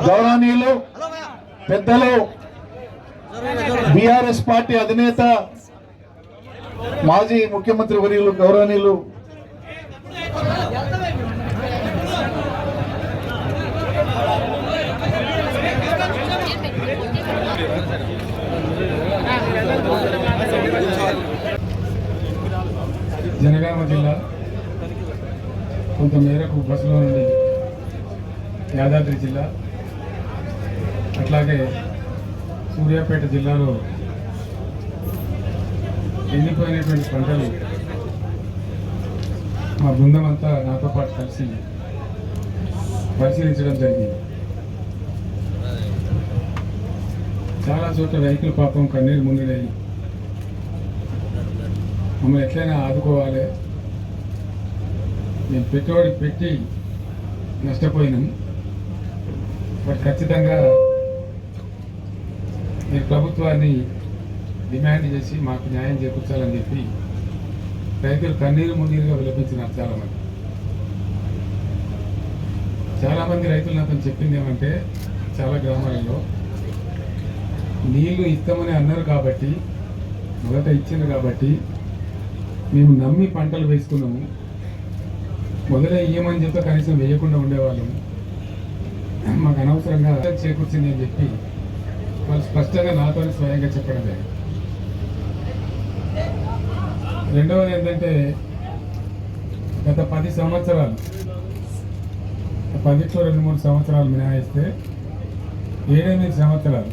గౌరవనీయులు పెద్దలు BRS party అధినేత మాజీ ముఖ్యమంత్రి వర్యులు గౌరవనీయులు జనగామ జిల్లా కొంత మేరకు బస్సులో నుండి యాదాద్రి జిల్లా అట్లాగే సూర్యాపేట జిల్లాలో ఎండిపోయినటువంటి పంటలు మా బృందం అంతా నాతో పాటు కలిసి పరిశీలించడం జరిగింది. చాలా చోట్ల రైతులు పాపం కన్నీరు ముందులయ్యి మమ్మల్ని ఎట్లయినా ఆదుకోవాలి, మేము పెట్టుబడి పెట్టి నష్టపోయినాం, బట్ ఖచ్చితంగా మీరు ప్రభుత్వాన్ని డిమాండ్ చేసి మాకు న్యాయం చేకూర్చాలని చెప్పి రైతులు కన్నీరు మున్నీరుగా విలపించినారు. చాలామంది రైతులు నాతో చెప్పింది ఏమంటే, చాలా గ్రామాలలో నీళ్లు ఇస్తామని అన్నారు కాబట్టి, మొదట ఇచ్చింది కాబట్టి మేము నమ్మి పంటలు వేసుకున్నాము, మొదలే ఇయ్యమని చెప్పి కనీసం వేయకుండా ఉండేవాళ్ళము, మాకు అనవసరంగా చేకూర్చింది అని చెప్పి వాళ్ళు స్పష్టంగా నాతో స్వయంగా చెప్పడం లేదు. రెండవది ఏంటంటే, గత 10 సంవత్సరాలు 10లో 2-3 సంవత్సరాలు మినహాయిస్తే 7-8 సంవత్సరాలు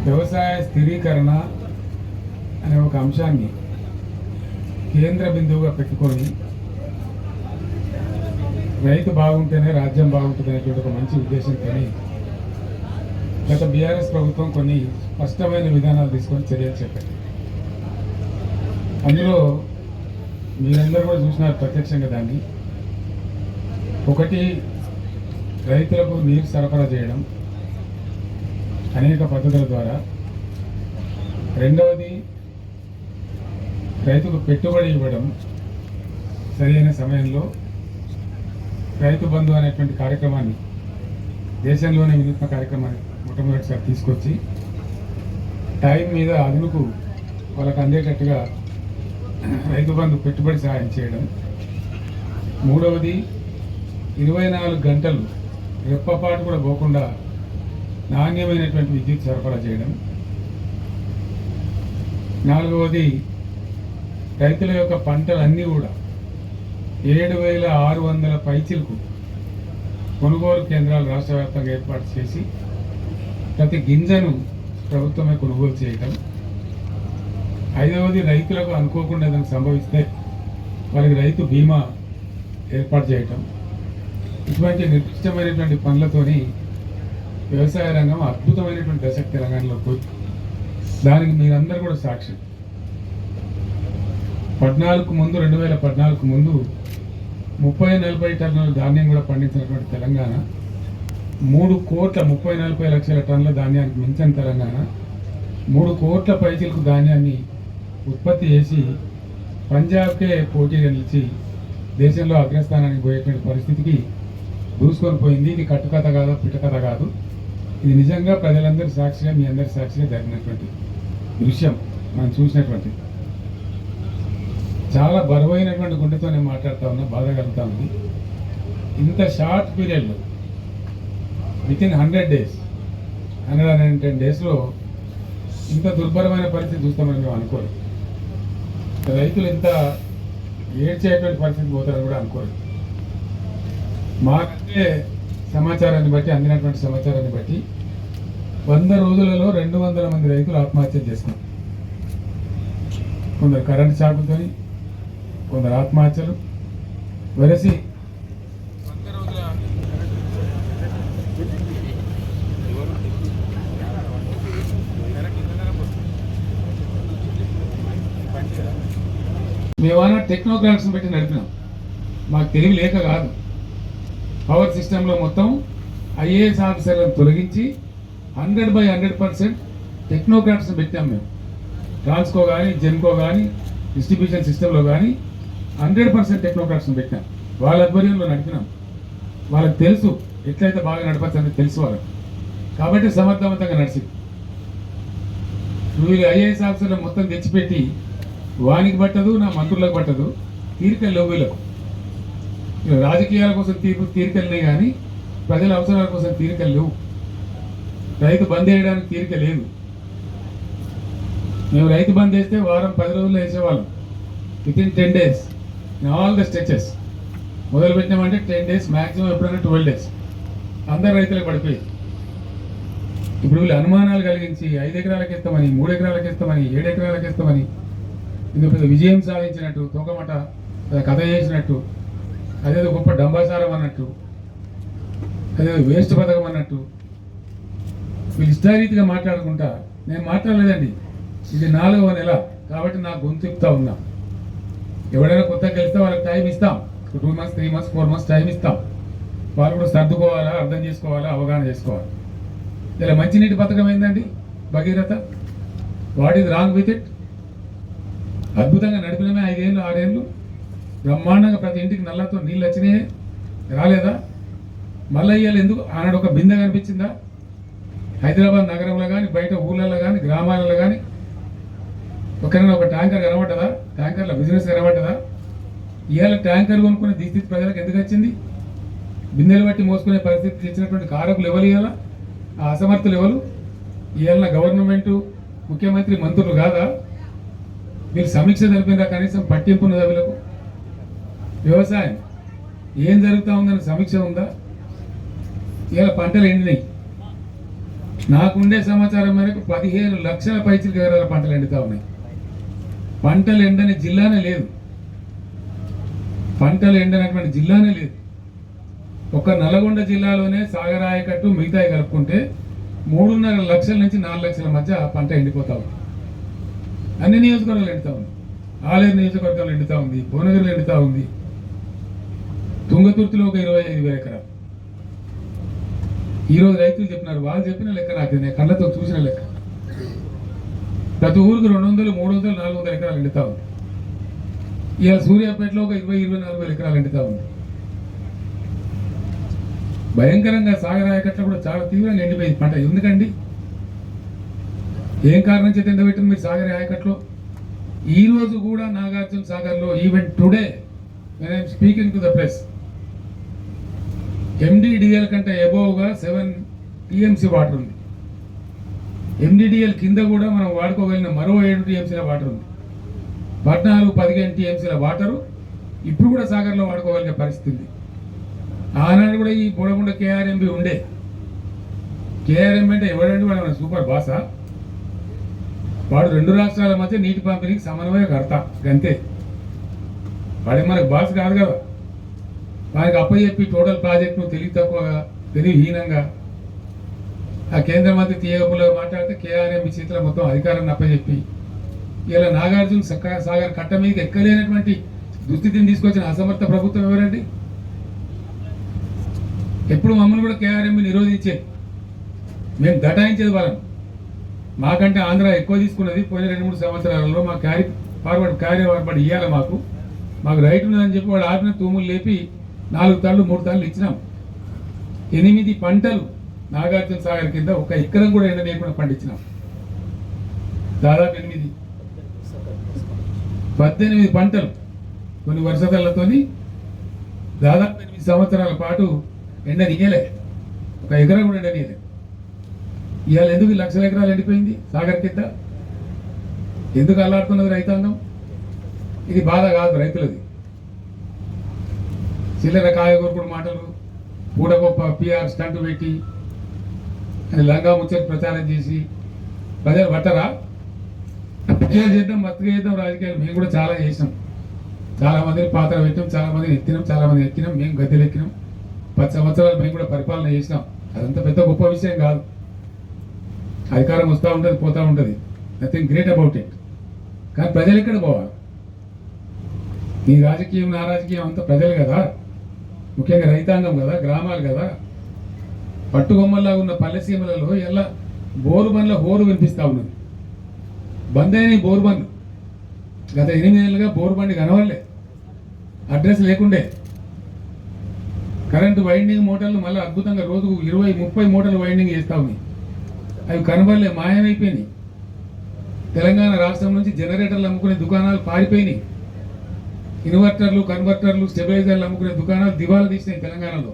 వ్యవసాయ స్థిరీకరణ అనే ఒక అంశాన్ని కేంద్ర బిందువుగా పెట్టుకొని రైతు బాగుంటేనే రాజ్యం బాగుంటుంది అనేటువంటి ఒక మంచి ఉద్దేశంతో గత బీఆర్ఎస్ ప్రభుత్వం కొన్ని స్పష్టమైన విధానాలు తీసుకొని చర్యలు చెప్పారు. అందులో మీరందరూ కూడా చూసినారు ప్రత్యక్షంగా దాన్ని. ఒకటి, రైతులకు నీరు సరఫరా చేయడం అనేక పద్ధతుల ద్వారా. రెండవది, రైతుకు పెట్టుబడి ఇవ్వడం సరైన సమయంలో. రైతు బంధు అనేటువంటి కార్యక్రమాన్ని దేశంలోనే వినూత్న కార్యక్రమాన్ని మొట్టమొదటిసారి తీసుకొచ్చి టైం మీద అదునుకు వాళ్ళకు అందేటట్టుగా రైతు బంధు పెట్టుబడి సహాయం చేయడం. మూడవది, 24 గంటలు రెప్పపాటు కూడా పోకుండా నాణ్యమైనటువంటి విద్యుత్ సరఫరా చేయడం. నాలుగవది, రైతుల యొక్క పంటలన్నీ కూడా 7,600 పైచిలకు కొనుగోలు కేంద్రాలు రాష్ట్ర వ్యాప్తంగా ఏర్పాటు చేసి ప్రతి గింజను ప్రభుత్వమే కొనుగోలు చేయటం. ఐదవది, రైతులకు అనుకోకుండా ఏదైనా సంభవిస్తే వాళ్ళకి రైతు బీమా ఏర్పాటు చేయటం. ఇటువంటి నిర్దిష్టమైనటువంటి పనులతోని వ్యవసాయ రంగం అద్భుతమైనటువంటి దశ తెలంగాణలో పోయి, దానికి మీరందరూ కూడా సాక్షి. 2014 ముందు 30-40 టన్నుల ధాన్యం కూడా పండించినటువంటి తెలంగాణ, 3,40 లక్షల టన్నుల ధాన్యానికి మించిన తెలంగాణ 3 కోట్ల పైచిలకు ధాన్యాన్ని ఉత్పత్తి చేసి పంజాబ్కే పోటీగా నిలిచి దేశంలో అగ్రస్థానానికి పోయేటువంటి పరిస్థితికి దూసుకొని పోయింది. ఇది కట్టుకథ కాదు, పిట్టకథ కాదు, ఇది నిజంగా ప్రజలందరి సాక్షిగా, మీ అందరి సాక్షిగా జరిగినటువంటి దృశ్యం మనం చూసినటువంటి. చాలా బరువైనటువంటి గుండెతో నేను మాట్లాడుతూ ఉన్నా, బాధ కలుగుతూ ఉంది. ఇంత షార్ట్ పీరియడ్లో వితిన్ 100 డేస్ 110 డేస్లో ఇంత దుర్భరమైన పరిస్థితి చూస్తామని మేము అనుకోలేదు. రైతులు ఇంత ఏడ్చేటువంటి పరిస్థితి పోతారని కూడా అనుకోలేదు. మాకంటే సమాచారాన్ని బట్టి, అందినటువంటి సమాచారాన్ని బట్టి 100 రోజులలో 200 మంది రైతులు ఆత్మహత్య చేస్తున్నారు. కొందరు కరెంటు షాకులతో, కొందరు ఆత్మహత్యలు వెరసి 100 రోజుల మేమన్నా టెక్నోక్రాట్స్ని పెట్టి నడిపినాం. మాకు తెలివి లేక కాదు. పవర్ సిస్టంలో మొత్తం ఐఏఎస్ ఆఫీసర్లను తొలగించి 100% టెక్నోక్రాట్స్ని పెట్టాం మేము. ట్రాన్స్కో కానీ, జెన్కో కానీ, డిస్ట్రిబ్యూషన్ సిస్టంలో కానీ 100% టెక్నోక్రాట్స్ని పెట్టినాం, వాళ్ళ ఆధ్వర్యంలో నడిపినాం. వాళ్ళకి తెలుసు ఎట్లయితే బాగా నడపచ్చని తెలుసు వాళ్ళకి, కాబట్టి సమర్థవంతంగా నడిచింది. వీళ్ళు ఐఏఎస్ ఆఫీసర్లు మొత్తం తెచ్చిపెట్టి వానికి పట్టదు, నా మంత్రులకు పట్టదు, తీరికలు లేవు వీళ్ళకు. రాజకీయాల కోసం తీరికలున్నాయి కానీ ప్రజల అవసరాల కోసం తీరికలు లేవు. రైతు బంద్ వేయడానికి తీరిక లేదు. మేము రైతు బంద్ వేస్తే వారం 10 రోజుల్లో వేసేవాళ్ళం, within 10 days in all the stretches. మొదలు పెట్టినామంటే 10 days, మ్యాక్సిమం ఎప్పుడైనా 12 days అందరు రైతులకు పడిపోయి. ఇప్పుడు వీళ్ళు అనుమానాలు కలిగించి 5 ఎకరాలకు ఇస్తామని, 3 ఎకరాలకు ఇస్తామని, 7 ఎకరాలకు ఇస్తామని, ఇది పెద్ద విజయం సాధించినట్టు, తోకమట కథ చేసినట్టు, అదేదో గొప్ప డంబాసారం అన్నట్టు, అదేదో వేస్ట్ పథకం అన్నట్టు వీళ్ళు ఇష్టారీతిగా మాట్లాడుకుంటా. నేను మాట్లాడలేదండి, ఇది 4వ నెల కాబట్టి నాకు గొంతు చెప్తా ఉన్నా. ఎవడైనా కొత్తగా గెలిస్తే వాళ్ళకి టైం ఇస్తాం, 2 months, 3 months, 4 months టైం ఇస్తాం. వాళ్ళు కూడా సర్దుకోవాలా, అర్థం చేసుకోవాలా, అవగాహన చేసుకోవాలి. ఇలా మంచినీటి పథకం ఏందండి Bhagiratha, what is wrong with it? అద్భుతంగా నడిపినమే 5 ఏళ్ళు 6 ఏళ్ళు బ్రహ్మాండంగా ప్రతి ఇంటికి నల్లతో నీళ్ళు వచ్చినాయే, రాలేదా? మళ్ళీ ఇయ్యాలి ఎందుకు? ఆనాడు ఒక బిందె కనిపించిందా? హైదరాబాద్ నగరంలో కానీ, బయట ఊళ్ళల్లో కానీ, గ్రామాలలో కానీ ఒకరైనా ఒక ట్యాంకర్ కనబడ్డదా? ట్యాంకర్ల బిజినెస్ కనబడ్డదా? ఇవాళ ట్యాంకర్ కొనుక్కునే దిస్థితి ప్రజలకు ఎందుకు వచ్చింది? బిందెలు బట్టి మోసుకునే పరిస్థితి తెచ్చినటువంటి కారకులు ఎవరు? ఇవాళ ఆ అసమర్థులు ఎవరు? ఇవాళ గవర్నమెంటు, ముఖ్యమంత్రి, మంత్రులు కాదా? మీరు సమీక్ష జరిపినరా? కనీసం పట్టింపు ఉన్నదా వీళ్ళకు? వ్యవసాయం ఏం జరుగుతూ ఉందని సమీక్ష ఉందా? ఇవాళ పంటలు ఎండినాయి. నాకుండే సమాచారం మేరకు 15 లక్షల పైచిలకు ఎకరాల పంటలు ఎండుతూ ఉన్నాయి. పంటలు ఎండని జిల్లానే లేదు, పంటలు ఎండనటువంటి జిల్లానే లేదు. ఒక నల్గొండ జిల్లాలోనే సాగర్ ఆయకట్టు మిగతాయి కలుపుకుంటే 3.5 లక్షల నుంచి 4 లక్షల మధ్య పంట ఎండిపోతా ఉంది. అన్ని నియోజకవర్గాలు ఎండుతూ ఉంది. ఆలేరు నియోజకవర్గాలు ఎండుతూ ఉంది, భువనగిరిలో ఎండుతూ ఉంది, తుంగతుర్తిలో ఒక 25,000 ఎకరాలు. ఈరోజు రైతులు చెప్పినారు, వాళ్ళు చెప్పిన లెక్క నాకు నేను కళ్ళతో చూసిన లెక్క. ప్రతి ఊరికి 200, 300, 400 ఎకరాలు ఎండుతూ ఉంది. ఇవాళ సూర్యాపేటలో ఒక 20-24 ఎకరాలు ఎండుతూ ఉంది. భయంకరంగా సాగర్ ఆయకట్ల కూడా చాలా తీవ్రంగా ఎండిపోయింది పంట. ఎందుకండి? ఏం కారణం చేత ఎండబెట్టింది మీరు సాగర్ ఆయకట్లో? ఈ రోజు కూడా నాగార్జున సాగర్లో even today when I'm speaking to the press, MDDL కంటే అబోవ్గా 7 TMC వాటర్ ఉంది. ఎండిడిఎల్ కింద కూడా మనం వాడుకోగలిగిన మరో 7 TMCల వాటర్ ఉంది. 14-15 TMCల వాటరు ఇప్పుడు కూడా సాగర్లో వాడుకోగలిగే పరిస్థితి ఉంది. ఆనాడు కూడా ఈ బోడగుండ KRMB ఉండే. KRMB అంటే ఎవడండి? వాడు సూపర్ బాసా? వాడు 2 రాష్ట్రాల మధ్య నీటి పంపిణీకి సమన్వయకర్త అంతే. వాడే మనకు బాస్ కాదు కదా. వారికి అప్పచెప్పి టోటల్ ప్రాజెక్టును తక్కువగా, తెలివిహీనంగా ఆ కేంద్ర మంత్రి తీయగపులో మాట్లాడితే KRMB చేతిలో మొత్తం అధికారాన్ని అప్పచెప్పి ఇలా నాగార్జున సాగర్ కట్ట మీదకి ఎక్కలేనటువంటి దుస్థితిని తీసుకొచ్చిన అసమర్థ ప్రభుత్వం ఎవరండి? ఎప్పుడు మమ్మల్ని కూడా KRMB నిరోధించేది, మేము దటాయించేది వాళ్ళని. మాకంటే ఆంధ్ర ఎక్కువ తీసుకున్నది పోయిన 2-3 సంవత్సరాలలో. మా క్యారీ ఫార్వర్డ్ ఇవ్వాలి, మాకు రైట్ ఉన్నదని చెప్పి వాడు ఆపిన తూములు లేపి 4 తాళ్ళు 3 తాళ్ళు ఇచ్చినాం. 8 పంటలు నాగార్జున సాగర్ కింద ఒక ఎకరం కూడా ఎండ లేకుండా పండించినాం. దాదాపు 18 పంటలు కొన్ని వర్షాలతోని దాదాపు 8 సంవత్సరాల పాటు ఎండ దిగలే, ఒక ఎకరం కూడా ఎండనీయలే. ఇవాళ ఎందుకు 1 లక్షల ఎకరాలు ఎండిపోయింది సాగర్ కింద? ఎందుకు అల్లాడుతున్నది రైతాంగం? ఇది బాధ కాదు రైతులది. చిల్లర కాయగూరకుడు మాటలు, పూట గొప్ప PR స్టంట్ పెట్టి అని లంగా ముచ్చటి ప్రచారం చేసి ప్రజలు పట్టరా? చేద్దాం, బతుకు చేద్దాం రాజకీయాలు. మేము కూడా చాలా చేసినాం, చాలా మందిని పాత్ర పెట్టాం, చాలా మందిని ఎత్తినాం, చాలా మంది ఎక్కినాం, మేము గద్దెలు ఎక్కినాం. 10 సంవత్సరాలు మేము కూడా పరిపాలన చేసినాం. అదంతా పెద్ద గొప్ప విషయం కాదు. అధికారం వస్తూ ఉంటుంది, పోతూ ఉంటుంది, నథింగ్ గ్రేట్ అబౌట్ ఇట్. కానీ ప్రజలు ఎక్కడ పోవాలి? నీ రాజకీయం నా రాజకీయం అంతా ప్రజలు కదా, ముఖ్యంగా రైతాంగం కదా, గ్రామాలు కదా. పట్టుకొమ్మల్లాగా ఉన్న పల్లెసీమలలో ఎలా బోరు బండ్ల హోరు వినిపిస్తూ ఉన్నది. బంద్ అయినాయి బోరు బండ్లు. గత 8 నెలలుగా బోరు బండి కనవలే. అడ్రస్ లేకుండే. కరెంటు వైండింగ్ మోటార్లు మళ్ళీ అద్భుతంగా రోజుకు 20-30 మోటార్లు వైండింగ్ చేస్తా ఉన్నాయి. అవి కనబడలే, మాయమైపోయినాయి. తెలంగాణ రాష్ట్రం నుంచి జనరేటర్లు అమ్ముకునే దుకాణాలు పారిపోయినాయి. ఇన్వర్టర్లు, కన్వర్టర్లు, స్టెబిలైజర్లు అమ్ముకునే దుకాణాలు దివాలా తీసినాయి తెలంగాణలో.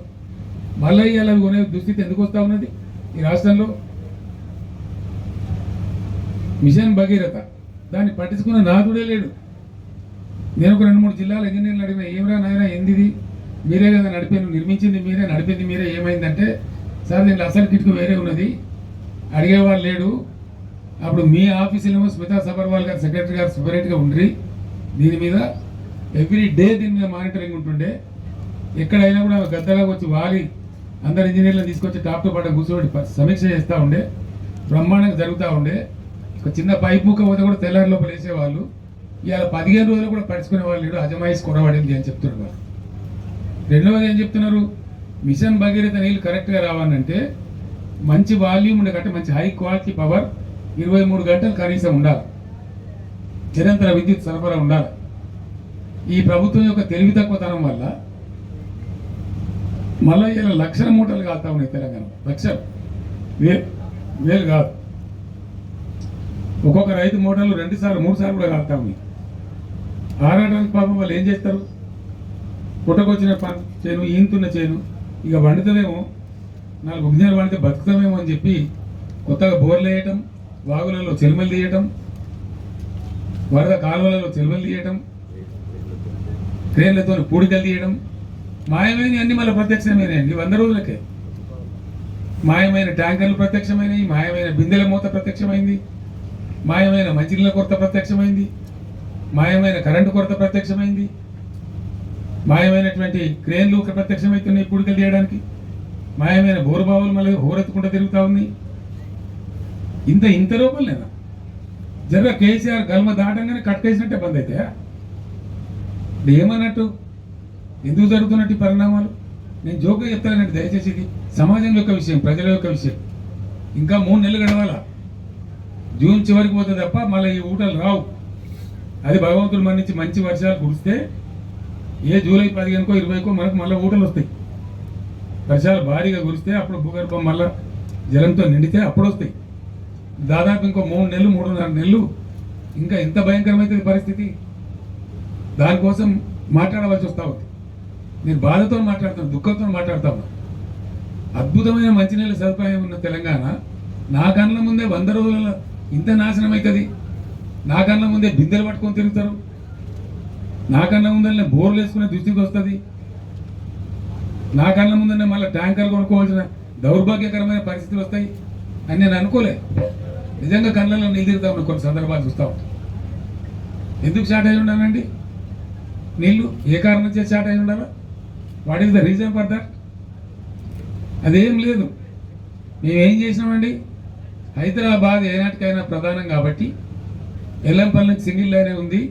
మళ్ళీ ఇవాళ అవి కొనే దుస్థితి ఎందుకు వస్తూ ఉన్నది ఈ రాష్ట్రంలో? మిషన్ భగీరథ దాన్ని పట్టించుకున్న నాదుడే లేడు. నేను ఒక 2-3 జిల్లాల ఇంజనీర్లు అడిగిన, ఏమరా నాయన ఏందిది, మీరే కదా నిర్మించింది మీరే, నడిపింది మీరే, ఏమైందంటే సార్ దీంట్లో అసలు కిటుకు వేరే ఉన్నది, అడిగేవాళ్ళు లేడు. అప్పుడు మీ ఆఫీసులో స్మితా సబర్వాల్ గారు సెక్రటరీ గారు సపరేట్గా ఉండ్రి, దీని మీద ఎవ్రీ డే దీని మీద మానిటరింగ్ ఉంటుండే. ఎక్కడైనా కూడా గద్దలాగా వచ్చి వాలి అందరు ఇంజనీర్లను తీసుకొచ్చి టాప్ టు బాటం కూర్చోబెట్టి సమీక్ష చేస్తూ ఉండే, బ్రహ్మాండంగా జరుగుతూ ఉండే. ఒక చిన్న పైప్ ముక్క పోతే కూడా తెల్లారి లోపల వేసేవాళ్ళు. ఇవాళ 15 రోజులు కూడా పడుచుకునే వాళ్ళు లేడు. అజమాయిష్ కొనబడింది అని చెప్తున్నారు వాళ్ళు. రెండవది ఏం చెప్తున్నారు, మిషన్ భగీరథ నీళ్ళు కరెక్ట్గా రావాలంటే మంచి వాల్యూమ్ ఉండే కంటే మంచి హై క్వాలిటీ పవర్ 23 గంటలు కనీసం ఉండాలి, నిరంతర విద్యుత్ సరఫరా ఉండాలి. ఈ ప్రభుత్వం యొక్క తెలివి తక్కువతనం వల్ల మళ్ళీ ఇలా లక్షల మూటలు కాలుతా ఉన్నాయి తెలంగాణ. లక్షలు, వేలు కాదు. ఒక్కొక్క రైతు మూటలు 2 సార్లు 3 సార్లు కూడా కాలుతా ఉన్నాయి. ఆరాటానికి పాపం వాళ్ళు ఏం చేస్తారు, పుట్టకొచ్చిన చేను, ఈంతున్న చేను ఇక వండుతామేమో, 4 గిన్నెలు వండితే బతుకుతామేమో అని చెప్పి కొత్తగా బోర్లు వేయటం, వాగులలో చెలుమలు తీయటం, వరద కాలువలలో చెలుమలు తీయటం, క్రేన్లతో పూడికలు తీయడం, మాయమైన అన్ని మళ్ళీ ప్రత్యక్షమైనవి 100 రోజులకే. మాయమైన ట్యాంకర్లు ప్రత్యక్షమైనవి, మాయమైన బిందెల మూత ప్రత్యక్షమైంది, మాయమైన మంచినీళ్ళ కొరత ప్రత్యక్షమైంది, మాయమైన కరెంటు కొరత ప్రత్యక్షమైంది, మాయమైనటువంటి క్రేన్లు ప్రత్యక్షమవుతున్నాయి పూడికలు తీయడానికి, మాయమైన బోరుబావులు మళ్ళీ హోరెత్తుకుంటూ తిరుగుతూ ఉంది. ఇంత లోపలనేనా జర కేసీఆర్ గల్మ దాటంగానే కట్టేసినట్టే బంద్ అయితే ఏమన్నట్టు? ఎందుకు జరుగుతున్నట్టు పరిణామాలు? నేను జోక్గా చెప్తానండి, దయచేసి ఇది సమాజం యొక్క విషయం, ప్రజల యొక్క విషయం. ఇంకా 3 నెలలు గడవాల, జూన్ చివరికి పోతే తప్ప మళ్ళీ ఈ ఊటలు రావు. అది భగవంతుడు మన్నించి మంచి వర్షాలు కురిస్తే ఏ జూలై 15కో 20కో మనకు మళ్ళీ ఊటలు వస్తాయి. వర్షాలు భారీగా కురిస్తే అప్పుడు భూగర్భం మళ్ళీ జలంతో నిండితే అప్పుడు వస్తాయి. దాదాపు ఇంకో 3 నెలలు 3.5 నెలలు ఇంకా ఎంత భయంకరమైతుంది పరిస్థితి. దానికోసం మాట్లాడవలసి వస్తూ ఉంది. నేను బాధతో మాట్లాడుతాను, దుఃఖంతో మాట్లాడతాను. అద్భుతమైన మంచినీళ్ళ సదుపాయం ఉన్న తెలంగాణ నా కళ్ళ ముందే 100 రోజులలో ఇంత నాశనం అవుతుంది. నా కళ్ళ ముందే బిందెలు పట్టుకొని తిరుగుతారు, నా కళ్ళ ముందరనే బోర్లు వేసుకునే దుస్థితి వస్తుంది, నా కళ్ళ ముందరనే మళ్ళీ ట్యాంకర్లు కొనుక్కోవాల్సిన దౌర్భాగ్యకరమైన పరిస్థితులు వస్తాయి అని నేను అనుకోలే. నిజంగా కళ్ళల్లో నీళ్ళు తిరుగుతా ఉన్న కొన్ని సందర్భాలు చూస్తూ ఉంటాం. ఎందుకు షార్ట్ అయి ఉండాలండి నీళ్ళు? ఏ కారణం చేసి షార్ట్ అయి ఉండాలా? What is the reason for that? అదేం లేదు. మేమేం చేసినామండి, హైదరాబాద్ ఏనాటికైనా ప్రధానం కాబట్టి ఎల్లంపల్లి నుంచి సింగిల్ లైనే ఉంది,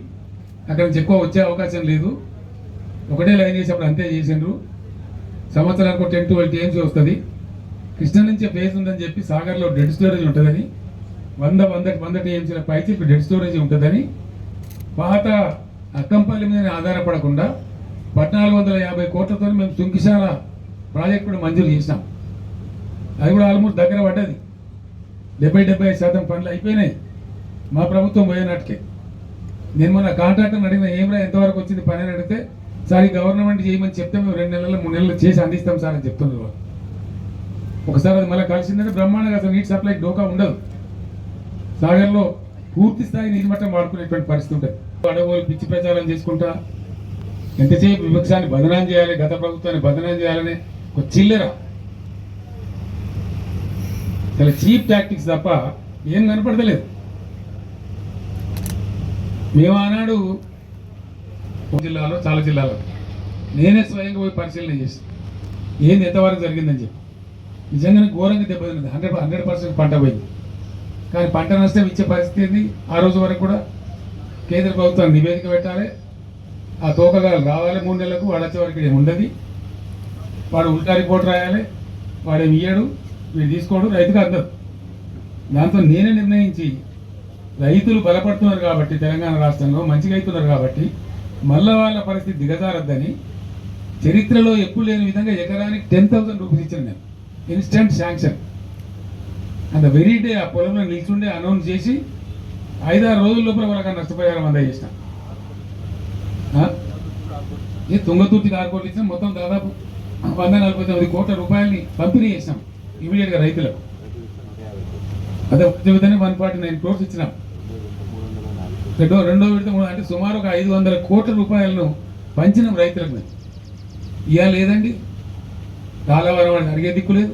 అక్కడ నుంచి ఎక్కువ వచ్చే అవకాశం లేదు. ఒకటే లైన్ చేసేప్పుడు అంతే చేసిండ్రు. సంవత్సరానికి 10-12 టీఎంసీ వస్తుంది. కృష్ణ నుంచే ఫేజ్ ఉందని చెప్పి సాగర్లో డెడ్ స్టోరేజ్ ఉంటుందని, 100 టీఎంసీల పైకి డెడ్ స్టోరేజ్ ఉంటుందని పాత అక్కంపల్లి మీద ఆధారపడకుండా 1450 కోట్లతో మేము సుంకిశాల ప్రాజెక్ట్ కూడా మంజూరు చేసినాం. అది కూడా ఆల్మోస్ట్ దగ్గర పడ్డది. 70-75% పనులు అయిపోయినాయి మా ప్రభుత్వం పోయినట్టుకే. నేను మన కాంట్రాక్టర్ని అడిగిన, ఏమైనా ఎంతవరకు వచ్చింది పని అని అడిగితే, సార్ ఈ గవర్నమెంట్ చేయమని చెప్తే మేము 2 నెలలు 3 నెలలు చేసి అందిస్తాం సార్ అని చెప్తున్నారు వాళ్ళు. ఒకసారి అది మళ్ళీ కలిసిందంటే బ్రహ్మాండంగా అసలు నీటి సప్లైకి డోకా ఉండదు. సాగర్లో పూర్తి స్థాయి నీటి మట్టం వాడుకునేటువంటి పరిస్థితి ఉంటుంది. అడవులు పిచ్చి ప్రచారం చేసుకుంటా ఎంతసేపు విపక్షాన్ని బదనాం చేయాలి, గత ప్రభుత్వాన్ని బదనాం చేయాలని ఒక చిల్లర, చాలా చీప్ టాక్టిక్స్ తప్ప ఏం కనపడతలేదు. మేము ఆనాడు జిల్లాలో చాలా జిల్లాలో నేనే స్వయంగా పోయి పరిశీలన చేసి ఏంది ఎంతవరకు జరిగిందని చెప్పి నిజంగానే ఘోరంగా దెబ్బతింది. 100% పంట పోయింది. కానీ పంట నష్టం ఇచ్చే పరిస్థితి ఏంది? ఆ రోజు వరకు కూడా కేంద్ర ప్రభుత్వం నివేదిక పెట్టాలి, ఆ తోకగాలు రావాలి 3 నెలలకు, వాడు వచ్చే వరకు ఏమి ఉండదు, వాడు ఉల్టా రిపోర్ట్ రాయాలి, వాడేమి ఇయ్యాడు, వీడు తీసుకోడు, రైతుకు అందదు. దాంతో నేనే నిర్ణయించి రైతులు బలపడుతున్నారు కాబట్టి తెలంగాణ రాష్ట్రంలో మంచిగా అవుతున్నారు కాబట్టి మళ్ళా వాళ్ళ పరిస్థితి దిగజారద్దని చరిత్రలో ఎప్పుడు లేని విధంగా ఎకరానికి 10,000 రూపీస్ ఇచ్చాను నేను, ఇన్స్టెంట్ శాంక్షన్. అంత వెరీ డే ఆ పొలంలో నిల్చుండే అనౌన్స్ చేసి 5-6 రోజుల లోపల వాళ్ళకి నష్టపరిహారం అందజేసిన. ఈ తుంగతుర్తి కార్పొరేట్ ఇచ్చిన మొత్తం దాదాపు 149 కోట్ల రూపాయలని పంపిణీ చేసినాం ఇమీడియట్గా రైతులకు. అదే విధంగా 149 crores ఇచ్చినాం. రెండో విడత అంటే సుమారు ఒక 500 కోట్ల రూపాయలను పంచినాం రైతులకు. ఇవాళ లేదండి, కాలవరం అని అడిగే దిక్కు లేదు.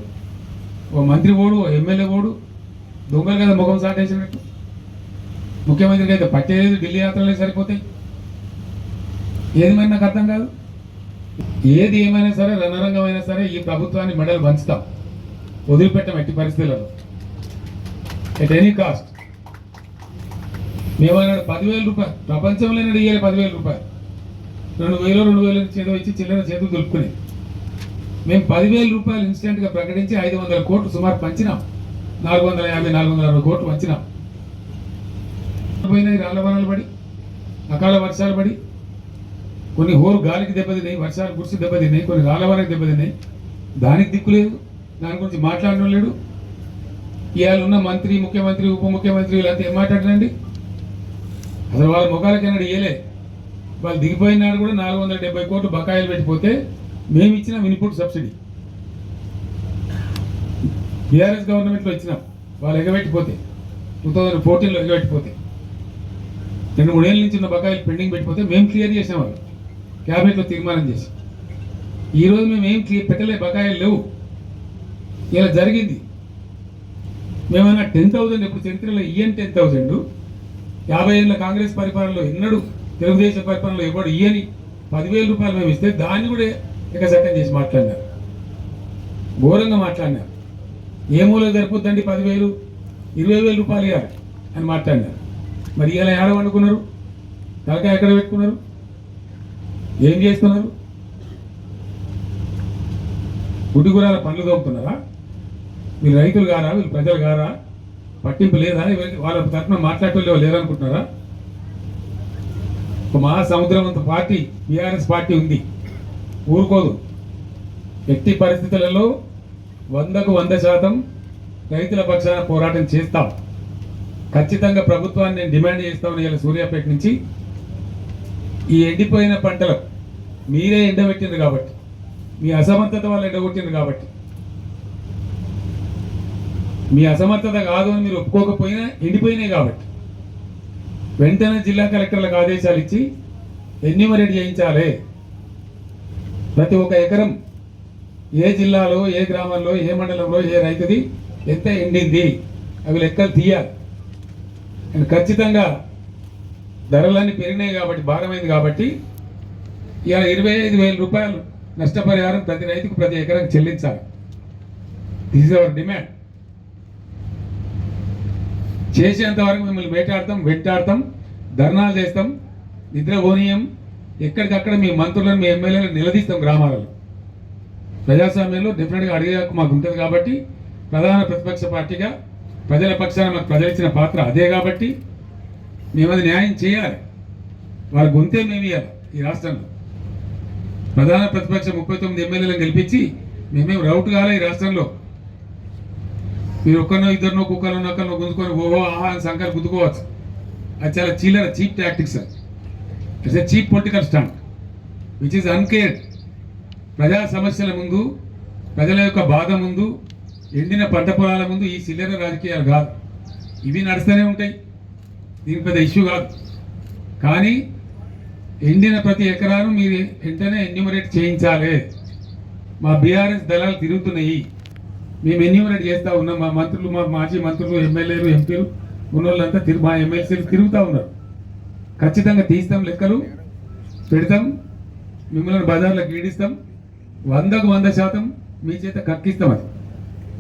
ఓ మంత్రి ఓడు, ఓ ఎమ్మెల్యే ఓడు, దొంగలు కదా ముఖం సాటేసినట్టు. ముఖ్యమంత్రికి అయితే పట్టేది, ఢిల్లీ యాత్రలే సరిపోతాయి. ఏదేమైనా నాకు అర్థం కాదు. ఏది ఏమైనా సరే, రణరంగమైనా సరే ఈ ప్రభుత్వాన్ని మెడలు పంచుతాం, వదిలిపెట్టాం ఎట్టి పరిస్థితులలో, ఎట్ ఎనీ కాస్ట్. మేమన్నాడు 10,000 రూపాయలు, ప్రపంచంలో ఇయ్యాలి 10,000 రూపాయలు, 2,000 చేదో ఇచ్చి చిల్లర చేతులు దులుపుకునేది. మేము 10,000 రూపాయలు ఇన్స్టెంట్గా ప్రకటించి 500 కోట్లు సుమారు పంచినాం. 450-460 కోట్లు పంచినాం. పోయినాయి రాళ్ళవనాలు పడి, అకాల వర్షాలు పడి, కొన్ని హోరు గాలికి దెబ్బతిన్నాయి, వర్షాలు కురిసి దెబ్బతిన్నాయి, కొన్ని రాళ్ళవనానికి దెబ్బతిన్నాయి. దానికి దిక్కు లేదు, దాని గురించి మాట్లాడడం లేడు. ఇవాళ ఉన్న మంత్రి, ముఖ్యమంత్రి, ఉప ముఖ్యమంత్రి వీళ్ళంతా ఏం మాట్లాడరండి? అసలు వాళ్ళ ముఖాలకైనా ఇయ్యలే. వాళ్ళు దిగిపోయినాడు కూడా 470 కోట్లు బకాయిలు పెట్టిపోతే మేము ఇచ్చినాం ఇన్పుట్ సబ్సిడీ. బీఆర్ఎస్ గవర్నమెంట్లో ఇచ్చినాం. వాళ్ళు ఎగబెట్టిపోతే 2014లో ఎగబెట్టిపోతే 2-3 ఏళ్ళ నుంచి ఉన్న బకాయిలు పెండింగ్ పెట్టిపోతే మేము క్లియర్ చేసాం. వాళ్ళు క్యాబినెట్లో తీర్మానం చేసి ఈరోజు మేము ఏం పెట్టలే, బకాయిలు లేవు. ఇలా జరిగింది. మేమన్నా 10,000 ఎప్పుడు చరిత్రలో ఇయ్యని 10,000, 50 ఏళ్ళ కాంగ్రెస్ పరిపాలనలో ఎన్నడూ, తెలుగుదేశం పరిపాలనలో ఎవడు ఇయ్యని 10,000 రూపాయలు మేము ఇస్తే దాన్ని కూడా ఎకసట్టం చేసి మాట్లాడినారు, ఘోరంగా మాట్లాడినారు. ఏ మూల సరిపోద్దండి 10,000, 20,000 రూపాయలు ఇవ్వాలి అని మాట్లాడినారు. మరి ఇలా ఏడ వండుకున్నారు? తలకాయ ఎక్కడ పెట్టుకున్నారు? ఏం చేస్తున్నారు? గుడ్డిగురాల పనులు తోపుతున్నారా? వీళ్ళు రైతులు గారా? వీళ్ళు ప్రజలు గారా? పట్టింపు లేదా? వాళ్ళ తరఫున మాట్లాడటం లేదనుకుంటున్నారా? ఒక మహాసముద్రం అంత పార్టీ బీఆర్ఎస్ పార్టీ ఉంది, ఊరుకోదు. ఎట్టి పరిస్థితులలో 100కు 100% రైతుల పక్షాన పోరాటం చేస్తాం. ఖచ్చితంగా ప్రభుత్వాన్ని నేను డిమాండ్ చేస్తామని ఇలా సూర్యాపేట నుంచి. ఈ ఎండిపోయిన పంటలు మీరే ఎండబెట్టింది కాబట్టి, మీ అసమర్థత వల్ల ఎండగొట్టింది కాబట్టి, మీ అసమర్థత కాదు అని మీరు ఒప్పుకోకపోయినా ఎండిపోయినాయి కాబట్టి వెంటనే జిల్లా కలెక్టర్లకు ఆదేశాలు ఇచ్చి ఎన్యూమరేట్ చేయించాలి. ప్రతి ఒక్క ఎకరం ఏ జిల్లాలో, ఏ గ్రామంలో, ఏ మండలంలో, ఏ రైతుది ఎంత ఎండింది అవి లెక్కలు తీయాలి. అండ్ ఖచ్చితంగా ధరలన్నీ పెరిగినాయి కాబట్టి, భారమైంది కాబట్టి ఇలా 25,000 రూపాయలు నష్టపరిహారం ప్రతి రైతుకు ప్రతి ఎకరానికి చెల్లించాలి. This is our demand. చేసేంత వరకు మిమ్మల్ని వేటాడతాం, వెంటాడతాం, ధర్నాలు చేస్తాం, నిద్రపోనీయం. ఎక్కడికక్కడ మీ మంత్రులను, మీ ఎమ్మెల్యేలను నిలదీస్తాం గ్రామాలలో. ప్రజాస్వామ్యంలో డెఫినెట్గా అడిగే హక్కు మాకు ఉంటుంది కాబట్టి, ప్రధాన ప్రతిపక్ష పార్టీగా ప్రజల పక్షాన మాకు ప్రజలు ఇచ్చిన పాత్ర అదే కాబట్టి మేము అది న్యాయం చేయాలి. వాళ్ళ గొంతే మేము ఇవ్వాలి. ఈ రాష్ట్రంలో ప్రధాన ప్రతిపక్ష 39 ఎమ్మెల్యేలను గెలిపించి మేమేం రౌట్ కాలే. ఈ రాష్ట్రంలో మీరు ఒక్కరినో ఇద్దరినో కుక్కర్నో నక్కర్నో గుంజుకొని ఓహో ఆహా అని సంఖ్యలు గుద్దుకోవచ్చు. అది చాలా చిల్లర, cheap tactics. It's a cheap political stand which is అన్కేర్డ్. ప్రజా సమస్యల ముందు, ప్రజల యొక్క బాధ ముందు, ఎండిన పంట పొలాల ముందు ఈ చిల్లర రాజకీయాలు కాదు. ఇవి నడుస్తూనే ఉంటాయి, దీని పెద్ద ఇష్యూ కాదు. కానీ ఎండిన ప్రతి ఎకరాను మీరు వెంటనే ఎన్యూమరేట్ చేయించాలి. మా బీఆర్ఎస్ దళాలు తిరుగుతున్నాయి, మేము ఎన్యూమరేట్ చేస్తూ ఉన్నాం. మా మంత్రులు, మా మాజీ మంత్రులు, ఎమ్మెల్యేలు, ఎంపీలు ఉన్నోళ్ళంతా మా ఎమ్మెల్సీలు తిరుగుతూ ఉన్నారు. ఖచ్చితంగా తీస్తాం, లెక్కలు పెడతాం, మిమ్మల్ని బజార్లకు ఈడిస్తాం. 100కు 100% మీ చేత కక్కిస్తాం. అది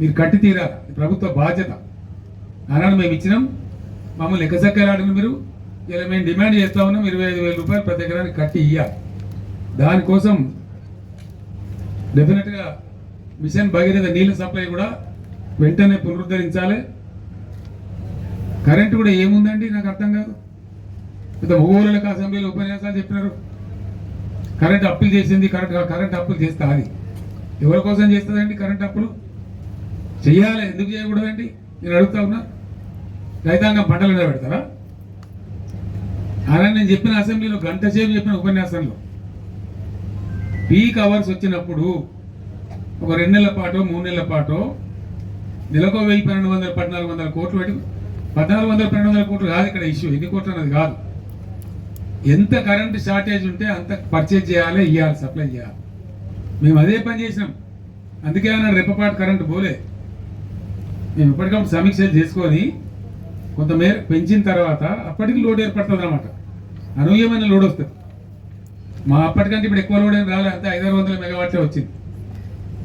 మీరు కట్టి తీరాలి, ప్రభుత్వ బాధ్యత. ఆనాడు మేము ఇచ్చినాం, మమ్మల్ని ఎక్కసక్కలాడిన మీరు. ఇలా మేము డిమాండ్ చేస్తూ ఉన్నాం 25,000 రూపాయలు ప్రతి ఎకరానికి కట్టి ఇవ్వాలి. దానికోసం డెఫినెట్గా మిషన్ భగీరథ నీళ్ళ సప్లై కూడా వెంటనే పునరుద్ధరించాలి. కరెంటు కూడా ఏముందండి నాకు అర్థం కాదు. పెద్ద మగవాళ్ళకి అసెంబ్లీలో ఉపన్యాసాలు చెప్పినారు, కరెంట్ అప్పులు చేసింది, కరెంట్ అప్పులు చేస్తా అది ఎవరి కోసం చేస్తుందండి? కరెంట్ అప్పులు చెయ్యాలి, ఎందుకు చేయకూడదండి? నేను అడుగుతా ఉన్నా. రైతాంగం పంటలు నిలబెడతారా? అలా నేను చెప్పిన అసెంబ్లీలో గంట సేపు చెప్పిన ఉపన్యాసంలో పీక్ అవర్స్ వచ్చినప్పుడు ఒక 2 నెలల పాటు 3 నెలల పాటు నెలకు 1200 1400 కోట్లు పెట్టి 1400 1200 కోట్లు కాదు ఇక్కడ ఇష్యూ, ఎన్ని కోట్లు అన్నది కాదు. ఎంత కరెంట్ షార్టేజ్ ఉంటే అంత పర్చేజ్ చేయాలి, ఇవ్వాలి, సప్లై చేయాలి. మేము అదే పని చేసినాం. అందుకే అన్నాడు రెప్పపాటు కరెంటు పోలే. మేము ఇప్పటికప్పుడు సమీక్ష చేసుకొని కొంతమేర పెంచిన తర్వాత అప్పటికి లోడ్ ఏర్పడుతుంది అన్నమాట. అనూహ్యమైన లోడ్ వస్తుంది. మా అప్పటికంటే ఇప్పుడు ఎక్కువ లోడ్ ఏం రాలే, అంతే 500 మెగావాట్లే వచ్చింది.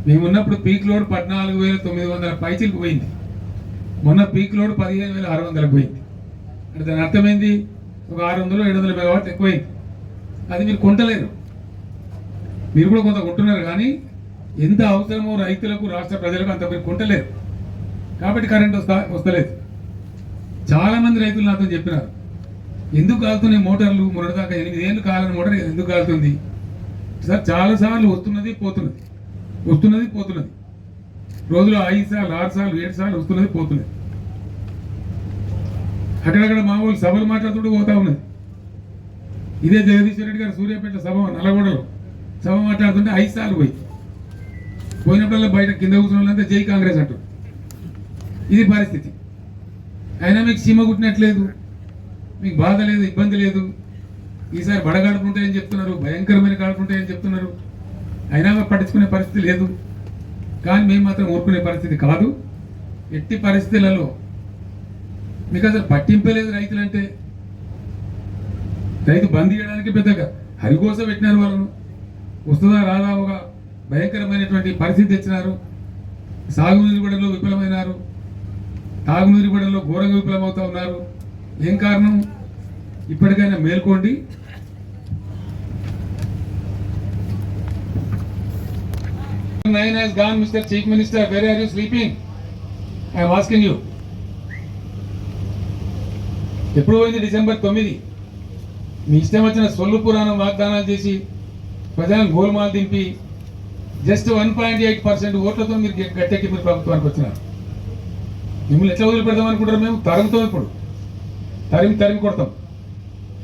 మేము ఉన్నప్పుడు పీక్ లోడ్ 14,900 పైచీలకు పోయింది. మొన్న పీక్ లోడ్ 15,600 పోయింది. అంటే దాని అర్థమైంది ఒక 600-700 మెగావాట్లు ఎక్కువైంది. అది మీరు కొంటలేరు, మీరు కూడా కొంత కొంటున్నారు, కానీ ఎంత అవసరమో రైతులకు రాష్ట్ర ప్రజలకు అంత మీరు కొంటలేరు. కాబట్టి కరెంట్ వస్తలేదు. చాలామంది రైతులు నాతో చెప్పినారు, ఎందుకు కాలుతున్నాయి మోటార్లు? మొన్నటిదాకా 8 ఏళ్ళు కాలని మోటార్ ఎందుకు కాలుతుంది సార్? చాలాసార్లు వస్తున్నది పోతున్నది, వస్తున్నది పోతున్నది. రోజులో 5 సార్లు 6 సార్లు 7 సార్లు వస్తున్నది పోతున్నది. అక్కడక్కడ మామూలు సభలు మాట్లాడుతూ పోతా ఉన్నది. ఇదే జగదీశ్వర రెడ్డి గారు సూర్యాపేట సభ నల్లగొండలో సభ మాట్లాడుతుంటే 5 సార్లు పోయినప్పుడల్లా బయట కింద కూర్చున్న వాళ్ళంతా జై కాంగ్రెస్ అంటారు. ఇది పరిస్థితి. అయినా మీకు సీమ కుట్టినట్లేదు, మీకు బాధ లేదు, ఇబ్బంది లేదు. ఈసారి బడగాడుకుంటాయని చెప్తున్నారు, భయంకరమైన కాడుకుంటాయని చెప్తున్నారు. అయినా పట్టించుకునే పరిస్థితి లేదు. కానీ మేము మాత్రం ఊరుకునే పరిస్థితి కాదు. ఎట్టి పరిస్థితులలో మీకు అసలు పట్టింపే లేదు రైతులంటే. రైతు బంద్ చేయడానికి పెద్దగా హరికోస పెట్టినారు వాళ్ళను. వస్తుందా రాదా ఒక భయంకరమైనటువంటి పరిస్థితి తెచ్చినారు. సాగునీరు గొడవలో విఫలమైనారు, తాగునీరు గొడవలో ఘోరంగా విఫలమవుతా ఉన్నారు. ఏం కారణం? ఇప్పటికైనా మేల్కోండి. Nine has gone, Mr. Chief Minister. Where are you sleeping? I am asking you. ఎప్పుడు పోయింది? December 9. మీ ఇష్టం వచ్చిన సొల్లు పురాణం వాగ్దానాలు చేసి ప్రజలను గోల్మాల్ దింపి జస్ట్ 1.8% ఓట్లతో మీరు గట్టెక్కి మీరు ప్రభుత్వానికి వచ్చినారు. మిమ్మల్ని ఎట్లా వదిలిపెడదాం అనుకుంటారు? మేము తరుగుతాం, ఇప్పుడు తరిమి కొడతాం,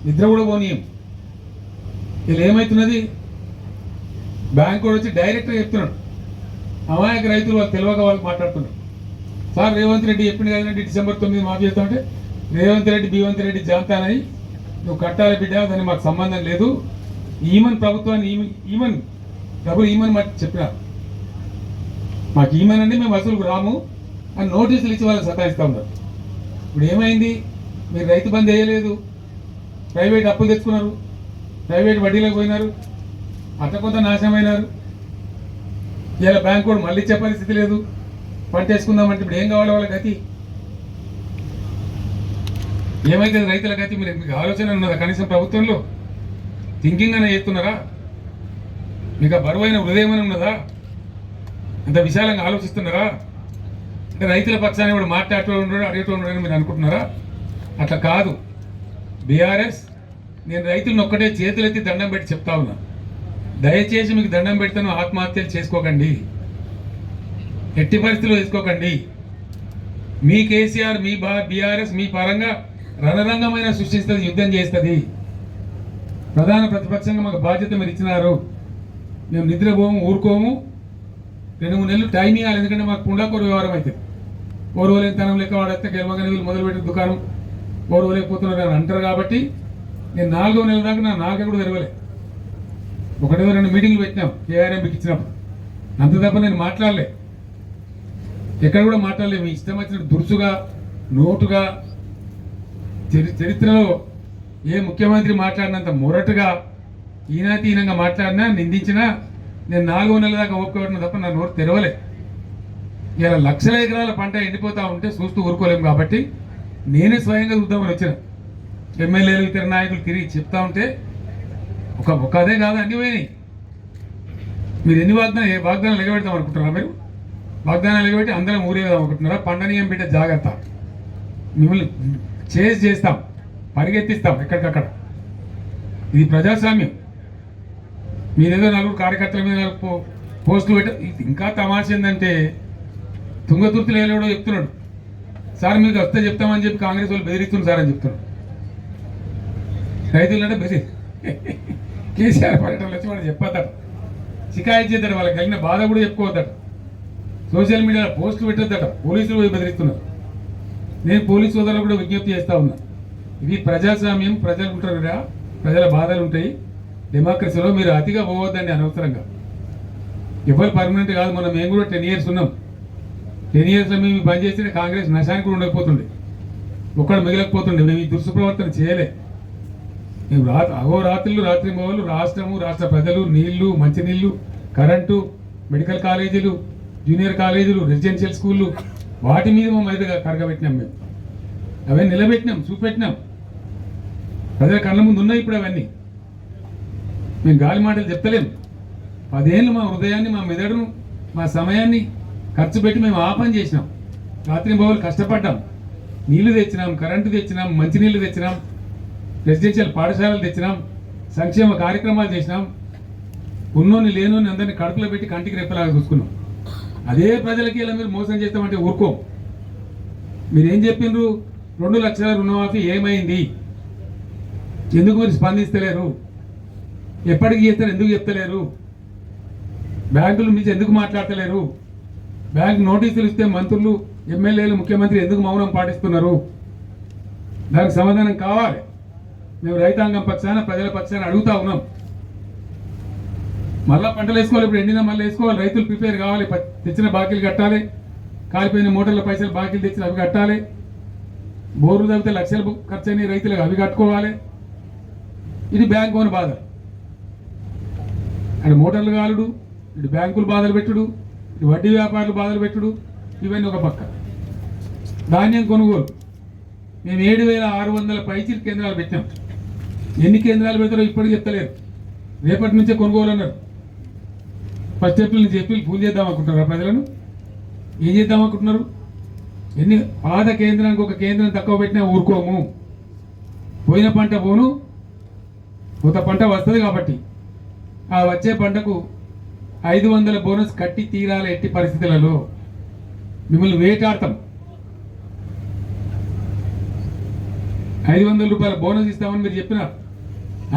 నిద్ర కూడా పోనీయం. వీళ్ళు ఏమవుతున్నది? బ్యాంక్ కూడా వచ్చి డైరెక్ట్గా చెప్తున్నాడు, అమాయక రైతులు వాళ్ళు తెలియక వాళ్ళు మాట్లాడుతున్నారు. సార్ రేవంత్ రెడ్డి చెప్పింది కదండి December 9 మాఫీ చేస్తా అంటే, రేవంత్ రెడ్డి బీవంత్ రెడ్డి జాంతానని నువ్వు కట్టాలి బిడ్డ, దాన్ని మాకు సంబంధం లేదు, ఈమన్ ప్రభుత్వాన్ని ఈమన్ డబ్బులు ఈమన్ మాకు చెప్పినారు. మాకు ఈమన్ అండి, మేము అసలు రాము అని నోటీసులు ఇచ్చి వాళ్ళకి సతాయిస్తూ ఉన్నారు. ఇప్పుడు ఏమైంది? మీరు రైతు బంద్ వేయలేదు, ప్రైవేట్ అప్పులు తెచ్చుకున్నారు, ప్రైవేట్ వడ్డీలకు పోయినారు, అట్ట కొంత నాశనమైనారు. ఇలా బ్యాంక్ కూడా మళ్ళీ ఇచ్చే పరిస్థితి లేదు. పంట వేసుకుందామంటే ఇప్పుడు ఏం కావాలి వాళ్ళ గతి? ఏమైతుంది రైతుల గతి? మీకు ఆలోచన ఉన్నదా? కనీసం ప్రభుత్వంలో థింకింగ్ అనే చేస్తున్నారా? మీకు ఆ బరువైన హృదయం అని ఉన్నదా? అంత విశాలంగా ఆలోచిస్తున్నారా? అంటే రైతుల పక్షాన్ని కూడా మాట్లాడుతూ ఉండడు, అడుగుతూ ఉండడని మీరు అనుకుంటున్నారా? అట్లా కాదు. బీఆర్ఎస్, నేను రైతులను ఒక్కటే చేతులెత్తి దండం పెట్టి చెప్తా ఉన్నా, దయచేసి మీకు దండం పెడతాను, ఆత్మహత్యలు చేసుకోకండి, ఎట్టి పరిస్థితుల్లో చేసుకోకండి. మీ కేసీఆర్, మీ బీఆర్ఎస్ మీ పరంగా రణరంగమైన సృష్టిస్తుంది, యుద్ధం చేస్తుంది. ప్రధాన ప్రతిపక్షంగా మాకు బాధ్యత మీరు ఇచ్చినారు. మేము నిద్రపోము, ఊరుకోము. 2-3 నెలలు టైం ఇవ్వాలి, ఎందుకంటే మాకు పుండాకూర వ్యవహారం అవుతుంది. ఓర్వలేనితనం లెక్క వాడైతే గెలవగానే వీళ్ళు మొదలుపెట్టిన దుకాణం ఓర్వలేకపోతున్నారు అని అంటారు. కాబట్టి నేను 4వ నెల దాకా నా నాలుక కూడా తెరవలే. 1-2 మీటింగ్లు పెట్టినాం కేఆర్ఎంకి ఇచ్చినప్పుడు, అంత తప్ప నేను మాట్లాడలే, ఎక్కడ కూడా మాట్లాడలే. మీ ఇష్టం వచ్చినట్టు దురుసుగా నోటుగా చరిత్రలో ఏ ముఖ్యమంత్రి మాట్లాడినంత మొరటుగా ఈనాతీనంగా మాట్లాడినా నిందించినా నేను 4వ నెల దాకా ఓపుకోవడం తప్ప నా నోరు తెరవలే. ఇలా లక్షల ఎకరాల పంట ఎండిపోతూ ఉంటే చూస్తూ ఊరుకోలేము. కాబట్టి నేనే స్వయంగా చూద్దామని వచ్చిన. ఎమ్మెల్యేలు ఇతర నాయకులు తిరిగి చెప్తా ఉంటే ఒక అదే కాదు, అన్నీ పోయినాయి. మీరు ఎన్ని వాగ్దానాలు ఎగబెడతాం అనుకుంటున్నారా? మీరు వాగ్దానాలు ఎగబెట్టి అందరం ఊరేదాం అనుకుంటున్నారా? పండనీయం బిడ్డ జాగ్రత్త, మిమ్మల్ని చేస్తాం, పరిగెత్తిస్తాం ఎక్కడికక్కడ. ఇది ప్రజాస్వామ్యం. మీరేదో నలుగురు కార్యకర్తల మీద పోస్టులు పెట్ట ఇంకా తమాష ఏంటంటే తుంగతుర్తిలో వెళ్ళాడో చెప్తున్నాడు, సార్ మీకు వస్తే చెప్తామని చెప్పి కాంగ్రెస్ వాళ్ళు బెదిరిస్తున్నారు సార్ అని చెప్తున్నాడు. రైతులంటే బెదిరి కేసీఆర్ పర్యటనలు వచ్చి వాళ్ళు చెప్పొద్దట, షికాయత్ చేద్దాడు, వాళ్ళకి కలిగిన బాధ కూడా చెప్పుకోవద్దట, సోషల్ మీడియాలో పోస్టులు పెట్టొద్దట, పోలీసులు పోయి బెదిరిస్తున్నారు. నేను పోలీసు సోదరులు కూడా విజ్ఞప్తి చేస్తా ఉన్నా, ఇది ప్రజాస్వామ్యం, ప్రజలు ఉంటారు కదా, ప్రజల బాధలు ఉంటాయి, డెమోక్రసీలో మీరు అతిగా పోవద్దండి అనవసరంగా. ఎవరు పర్మనెంట్ కాదు, మనం మేము కూడా 10 years ఉన్నాం. 10 yearsలో మేము బంద్ చేస్తే కాంగ్రెస్ నశానికి కూడా ఉండకపోతుండే, ఒక్కడు మిగలకపోతుండే. మేము ఈ దుష్ప్రవర్తన చేయలే. మేము అహోరాత్రులు రాత్రి మొదలు రాష్ట్రము, రాష్ట్ర ప్రజలు, నీళ్లు, మంచినీళ్లు, కరెంటు, మెడికల్ కాలేజీలు, జూనియర్ కాలేజీలు, రెసిడెన్షియల్ స్కూళ్ళు, వాటి మీద మా మీద కరగబెట్టినాం. మేము అవన్నీ నిలబెట్టినాం, చూపెట్టినాం, ప్రజల కళ్ళ ముందు ఉన్నాయి ఇప్పుడు అవన్నీ. మేము గాలి మాటలు చెప్తలేము. 10 ఏళ్ళు మా హృదయాన్ని, మా మెదడును, మా సమయాన్ని ఖర్చు పెట్టి మేము ఆ పని చేసినాం. రాత్రి బావులు కష్టపడ్డాం, నీళ్లు తెచ్చినాం, కరెంటు తెచ్చినాం, మంచినీళ్ళు తెచ్చినాం, రెసిడెన్షియల్ పాఠశాలలు తెచ్చినాం, సంక్షేమ కార్యక్రమాలు చేసినాం, ఉన్నోని లేనోని అందరినీ కడుపులో పెట్టి కంటికి రెప్పలాగా చూసుకున్నాం. అదే ప్రజలకి ఇలా మీరు మోసం చేస్తామంటే ఊరుకోం. మీరేం చెప్పిండ్రు, 2 లక్షల రుణమాఫీ ఏమైంది, ఎందుకు మీరు స్పందిస్తలేరు, ఎప్పటికి చేస్తారు, ఎందుకు చెప్తలేరు, బ్యాంకుల నుంచి ఎందుకు మాట్లాడతలేరు, బ్యాంక్ నోటీసులు ఇస్తే మంత్రులు, ఎమ్మెల్యేలు, ముఖ్యమంత్రి ఎందుకు మౌనం పాటిస్తున్నారు, దానికి సమాధానం కావాలి. మేము రైతాంగం పక్షాన, ప్రజల పక్షాన అడుగుతా ఉన్నాం. మళ్ళా పంటలు వేసుకోవాలి, ఇప్పుడు ఎండినా మళ్ళీ వేసుకోవాలి, రైతులు ప్రిపేర్ కావాలి, తెచ్చిన బాకీలు కట్టాలి, కాలిపోయిన మోటార్ల పైసలు బాకీలు తెచ్చిన అవి కట్టాలి, బోర్లు తగ్గితే లక్షలు ఖర్చు అయిన రైతులకు అవి కట్టుకోవాలి. ఇది బ్యాంక్ ఓన్ బాధ. అక్కడ మోటార్లు కాలుడు, ఇటు బ్యాంకులు బాధలు పెట్టుడు, ఇటు వడ్డీ వ్యాపారులు బాధలు పెట్టుడు, ఇవన్నీ ఒక పక్క. ధాన్యం కొనుగోలు మేము 7,600 పైచీల కేంద్రాలు పెట్టాం. ఎన్ని కేంద్రాలు పెడతారో ఇప్పటికి చెప్తలేరు, రేపటి నుంచే కొనుగోలు అన్నారు. ఫస్ట్ ఏప్రిల్ నుంచి ఏప్రిల్ పూలు చేద్దాం అనుకుంటున్నారు ప్రజలను. ఏం చేద్దాం అనుకుంటున్నారు? ఎన్ని పాత కేంద్రానికి ఒక కేంద్రం తక్కువ పెట్టినా ఊరుకోము. పోయిన పంట పోను, కొత్త పంట వస్తుంది కాబట్టి ఆ వచ్చే పంటకు 500 బోనస్ కట్టి తీరాలి. ఎట్టి పరిస్థితులలో మిమ్మల్ని వేటాడతాం. 500 రూపాయల బోనస్ ఇస్తామని మీరు చెప్పినారు,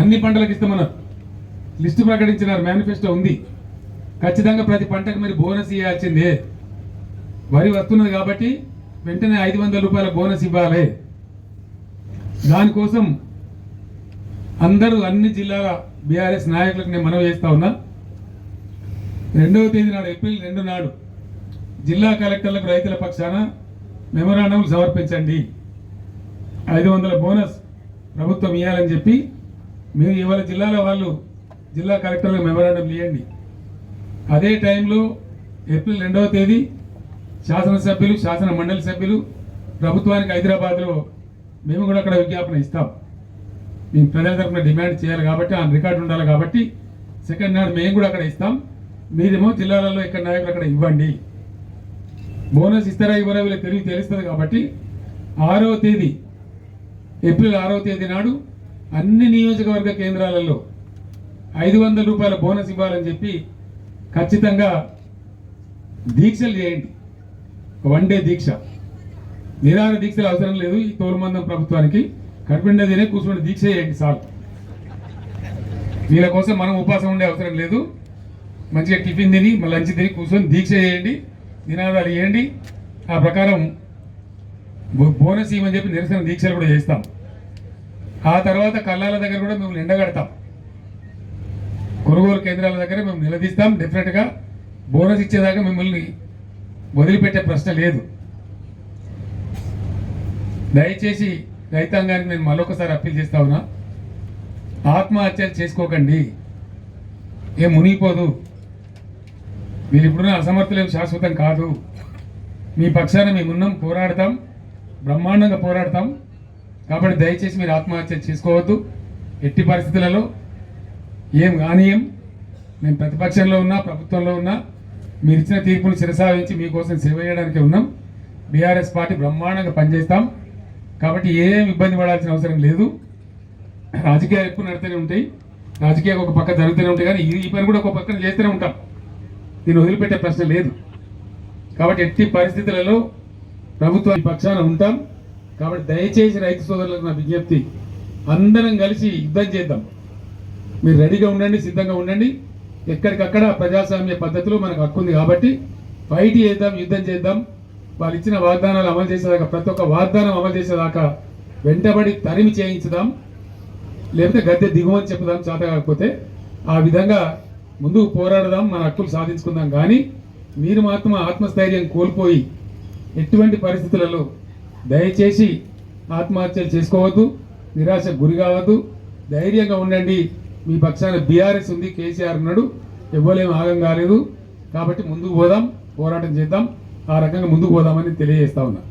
అన్ని పంటలకు ఇస్తామన్నారు, లిస్టు ప్రకటించినారు, మేనిఫెస్టో ఉంది. ఖచ్చితంగా ప్రతి పంటకు మీరు బోనస్ ఇవ్వాల్సిందే. వరి వస్తున్నది కాబట్టి వెంటనే 500 రూపాయల బోనస్ ఇవ్వాలి. దానికోసం అందరూ అన్ని జిల్లాల బీఆర్ఎస్ నాయకులకు నేను మనవి చేస్తా ఉన్నా. 2వ తేదీ నాడు, ఏప్రిల్ 2 నాడు జిల్లా కలెక్టర్లకు రైతుల పక్షాన మెమోరాండంలు సమర్పించండి. 500 బోనస్ ప్రభుత్వం ఇవ్వాలని చెప్పి మీరు ఇవాళ జిల్లాల వాళ్ళు జిల్లా కలెక్టర్లకు మెమోరాండం ఇవ్వండి. అదే టైంలో ఏప్రిల్ 2వ తేదీ శాసనసభ్యులు, శాసన మండలి సభ్యులు ప్రభుత్వానికి హైదరాబాద్లో మేము కూడా అక్కడ విజ్ఞాపన ఇస్తాం. మేము ప్రజల తరఫున డిమాండ్ చేయాలి కాబట్టి, ఆ రికార్డు ఉండాలి కాబట్టి 2nd నాడు మేము కూడా అక్కడ ఇస్తాం. మీరేమో జిల్లాలలో ఇక్కడ నాయకులు అక్కడ ఇవ్వండి. బోనస్ ఇస్తారా ఇవ్వరా వీళ్ళకి తెలుస్తుంది కాబట్టి 6వ తేదీ, ఏప్రిల్ 6వ తేదీ నాడు అన్ని నియోజకవర్గ కేంద్రాలలో 500 రూపాయల బోనస్ ఇవ్వాలని చెప్పి ఖచ్చితంగా దీక్షలు చేయండి. 1 డే దీక్ష, నిరాహార దీక్షలు అవసరం లేదు. ఈ తోలుమందం ప్రభుత్వానికి కడుపుండే తినే కూర్చొని దీక్ష చేయండి చాలు. వీళ్ళ కోసం మనం ఉపవాసం ఉండే అవసరం లేదు. మంచిగా టిఫిన్ తిని లంచ్ తిని కూర్చొని దీక్ష చేయండి, నినాదాలు చేయండి. ఆ ప్రకారం బోనస్ ఇవ్వని చెప్పి నిరసన దీక్షలు కూడా చేస్తాం. ఆ తర్వాత కళ్ళాల దగ్గర కూడా మేము ఎండగడతాం. కొనుగోలు కేంద్రాల దగ్గర మేము నిలదీస్తాం. డెఫినెట్గా బోనస్ ఇచ్చేదాకా మిమ్మల్ని వదిలిపెట్టే ప్రశ్న లేదు. దయచేసి రైతాంగానికి నేను మరొకసారి అప్పీల్ చేస్తా ఉన్నా, ఆత్మహత్యలు చేసుకోకండి. ఏం మునిగిపోదు. మీరు ఇప్పుడున్న అసమర్థులు శాశ్వతం కాదు. మీ పక్షాన మేమున్నాం, పోరాడతాం, బ్రహ్మాండంగా పోరాడతాం. కాబట్టి దయచేసి మీరు ఆత్మహత్యలు చేసుకోవద్దు. ఎట్టి పరిస్థితులలో ఏం కానీయం. మేము ప్రతిపక్షంలో ఉన్నా, ప్రభుత్వంలో ఉన్నా, మీరు ఇచ్చిన తీర్పును శిరసావించి మీకోసం సేవ చేయడానికి ఉన్నాం. బీఆర్ఎస్ పార్టీ బ్రహ్మాండంగా పనిచేస్తాం. కాబట్టి ఏం ఇబ్బంది పడాల్సిన అవసరం లేదు. రాజకీయాలు ఎక్కువ నడుతూనే ఉంటాయి. రాజకీయంగా ఒక పక్క జరుగుతూనే ఉంటాయి, కానీ ఈ పని కూడా ఒక పక్కన చేస్తూనే ఉంటాం. దీన్ని వదిలిపెట్టే ప్రశ్న లేదు. కాబట్టి ఎట్టి పరిస్థితులలో ప్రభుత్వ పక్షాన ఉంటాం. కాబట్టి దయచేసి రైతు సోదరులకు నా విజ్ఞప్తి, అందరం కలిసి యుద్ధం చేద్దాం. మీరు రెడీగా ఉండండి, సిద్ధంగా ఉండండి. ఎక్కడికక్కడ ప్రజాస్వామ్య పద్ధతిలో మనకు హక్కు ఉంది కాబట్టి ఫైట్ చేద్దాం, యుద్ధం చేద్దాం. వాళ్ళు ఇచ్చిన వాగ్దానాలు అమలు చేసేదాకా, ప్రతి ఒక్క వాగ్దానం అమలు చేసేదాకా వెంటబడి తరిమి చేయించుదాం. లేకపోతే గద్దె దిగుమని చెప్పుదాం చేత కాకపోతే. ఆ విధంగా ముందుకు పోరాడదాం, మన హక్కులు సాధించుకుందాం. కానీ మీరు మాత్రం ఆత్మస్థైర్యం కోల్పోయి ఎటువంటి పరిస్థితులలో దయచేసి ఆత్మహత్యలు చేసుకోవద్దు, నిరాశకు గురి కావద్దు. ధైర్యంగా ఉండండి. మీ పక్షాన బీఆర్ఎస్ ఉంది, కేసీఆర్ ఉన్నాడు, ఎవ్వలేం ఆగం కాలేదు. కాబట్టి ముందుకు పోదాం, పోరాటం చేద్దాం. ఆ రకంగా ముందుకు పోదామని తెలియజేస్తా ఉన్నా.